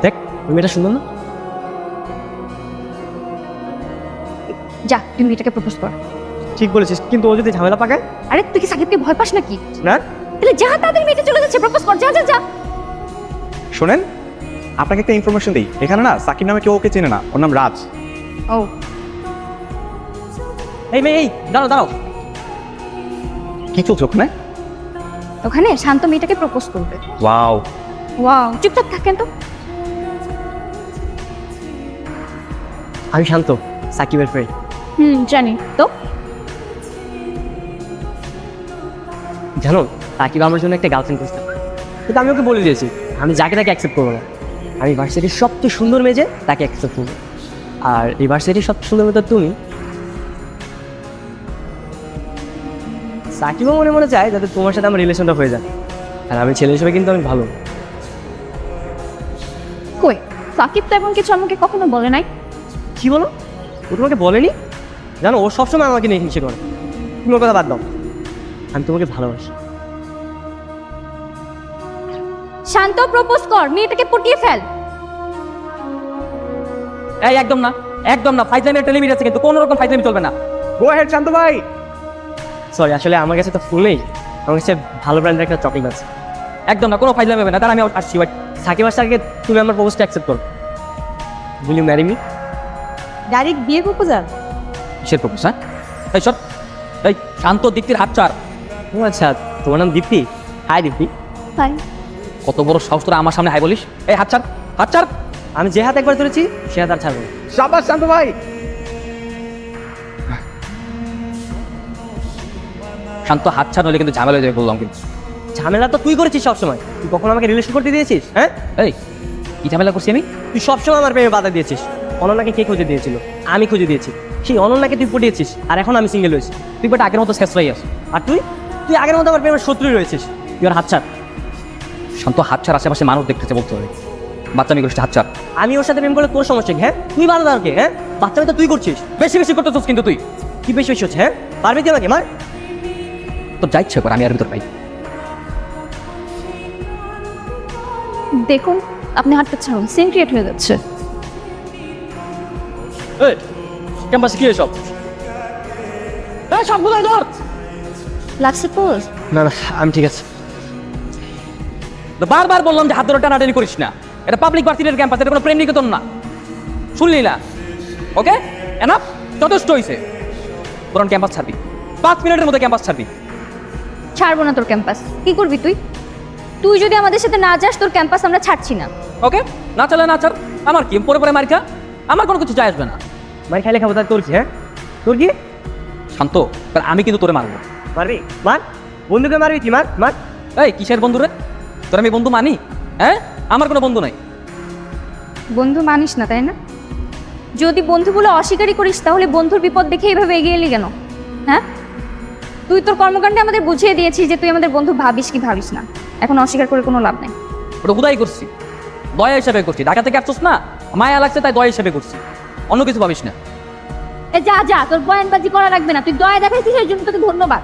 দেখ ওই মেয়েটা সুন্দর না? যা তুই মেয়েটাকে প্রপোজ কর। ঠিক বলেছিস, কিন্তু ও যদি ঝামেলা পাকায়? আরে তুই কি সাকিবকে ভয় পাস নাকি? না। তাহলে যা, তাদের মেয়েটা চলে যাচ্ছে, প্রপোজ কর, যা যা যা। শোনেন, আপনাকে একটা ইনফরমেশন দিই। এখানে না সাকিব নামে কেউ ওকে চেনে না, ওর নাম রাজ। ও এই মেয়ে, এই দাঁড়াও দাঁড়াও। কি চলছে ওখানে? ওখানে শান্ত মেয়েটাকে প্রপোজ করবে। ওয়াও। ওয়াও, চুপচাপ থাকেন তো। আমি শান্ত, সাকিবের ফ্রেন্ড। জানি তো। জানো সাকিব আমার জন্য একটা গার্লফ্রেন্ড খুঁজতে, কিন্তু আমি ওকে বলে দিয়েছি আমি যাকে তাকে অ্যাকসেপ্ট করবো না। আমি ভার্সিটির সবচেয়ে সুন্দর মেয়ে যে তাকে অ্যাকসেপ্ট করবো, আর এই ভার্সিটির সবচেয়ে সুন্দর মেয়ে তো তুমি। সাকিবও মনে মনে চায় যাতে তোমার সাথে আমার রিলেশনটা হয়ে যায়, আর আমি ছেলে হিসেবে কিন্তু আমি ভালো। কই, সাকিব তো এমন কিছু আমাকে কখনো বলে নাই। কি বলো? ও তোমাকে বলেনি? জানো ও সবসময় আমাকে নিয়ে হিংসে করে। তুমি ওর কথা বাদ দাও, আমি তোমাকে ভালোবাসি। শান্ত, প্রপোজ কর, মেয়েটাকে পটিয়ে ফেল। এই একদম না, একদম না। ফাইজলামের টেলিমিট আছে, কিন্তু কোনো রকম ফাইজলামি চলবে না। গো হেড শান্ত ভাই। সরি, আসলে আমার কাছে তো ফুল নেই, আমার কাছে ভালো ব্র্যান্ডের একটা চকলেট আছে। একদম না, কোনো ফাইজলামি হবে না। তার আমি আসছি। বাট সাকিব আসার আগে তুমি আমার প্রপোজটা অ্যাকসেপ্ট করো। Will you marry me? Direct বিয়ে প্রপোজাল? কিসের প্রপোজ? হ্যাঁ, এই সর। এই শান্ত, দীপ্তির হাত ছাড়। ও আচ্ছা, তোমার নাম দীপ্তি? হাই দীপ্তি। তাই কত বড় সাহস তোরা আমার সামনে হাই বলিস? এই হাত ছাড়, হাত ছাড়। আমি যে হাত একবার ধরেছি সে হাত আর ছাড়বো না। শাবাশ শান্ত ভাই। শান্ত, হাত ছাড়, নইলে কিন্তু ঝামেলা হয়ে যাবে বললাম। কিন্তু ঝামেলা তো তুই করেছিস সবসময়। তুই কখনো আমাকে রিলেশন করতে দিয়েছিস? হ্যাঁ, এই কি ঝামেলা করছি আমি? তুই সবসময় আমার প্রেমে বাধা দিয়েছিস। অনন্যাকে কে খুঁজে দিয়েছিল? আমি খুঁজে দিয়েছি। সেই অনন্যাকে তুই পটিয়েছিস, আর এখন আমি সিঙ্গেল হয়েছি। তুই বাট আগের মতো শেষ হয়ে আস। আর তুই তুই আগের মতো আমার প্রেমের শত্রুই রয়েছিস। তুই আর হাত ছাড়। শান্ত, হাত ছাড়। আশেপাশে মানুষ দেখতেছে বলতে হবে। বাচ্চা আমি করছি, হাত ছাড়। আমি ওর সাথে প্রেম করলে তোর সমস্যা কি? হ্যাঁ, তুই ভালো দাঁড়কে। হ্যাঁ, বাচ্চাটা তো তুই করছিস। বেশি বেশি করতেছিস কিন্তু তুই। কি বেশি বেশি হচ্ছে? হ্যাঁ, পারবি তুই আমাকে মার? তোর যা ইচ্ছে করে, আমি আর ভিতর পাই। দেখুন, আপনি হাতটা ছাড়ুন, সিন ক্রিয়েট হয়ে যাচ্ছে। এই ক্যাম্পাসে কি এসব? এই সব বুঝাই ধর। লাগছে পোজ? না না, আমি ঠিক আছে। তো বারবার বললাম যে হাত ধরে টানাটানি করিস না। এটা পাবলিক ভার্সিটির ক্যাম্পাস, এটা কোনো প্রেম নিকেতন না। শুনলি না? ওকে, এনাফ, যথেষ্ট হয়েছে। বরং ক্যাম্পাস ছাড়বি, 5 মিনিটের মধ্যে ক্যাম্পাস ছাড়বি। ছাড়বো না তোর ক্যাম্পাস। কি করবি তুই? তুই যদি আমাদের সাথে না যাস, তোর ক্যাম্পাস আমরা ছাড়ছি না। ওকে, না চলে না ছাড়। আমার কি, পরে পরে মার খা, আমার কোনো কিছু যায় আসবে না। মার খাইলে খাবো, তার তোর কি? হ্যাঁ, তোর কি? শান্ত, এবার আমি কিন্তু তোরে মারবো। মারবি? মার। বন্ধুকে মারবি তুই? মার মার। এই কিসের বন্ধু রে? তোর আমি বন্ধু মানি? হ্যাঁ, আমার কোনো বন্ধু নাই। বন্ধু মানিস না, তাই না? যদি বন্ধু বলে অস্বীকারই করিস, তাহলে বন্ধুর বিপদ দেখে এইভাবে এগিয়ে এলি কেন? হ্যাঁ, তুই তোর কর্মকাণ্ডে আমাদের বুঝিয়ে দিয়েছিস যে তুই আমাদের বন্ধু ভাবিস কি ভাবিস না। এখন অস্বীকার করে কোনো লাভ নাই। ওটা উদাই করছি, দয়া হিসাবে করছি। ঢাকা থেকে আসছিস না, মায়া লাগছে তাই দয়া হিসাবে করছি, অন্য কিছু ভাবিস না। যা যা, তোর বয়ানবাজি করা লাগবে না। তুই দয়া দেখাইছিস, এর জন্য তোকে ধন্যবাদ।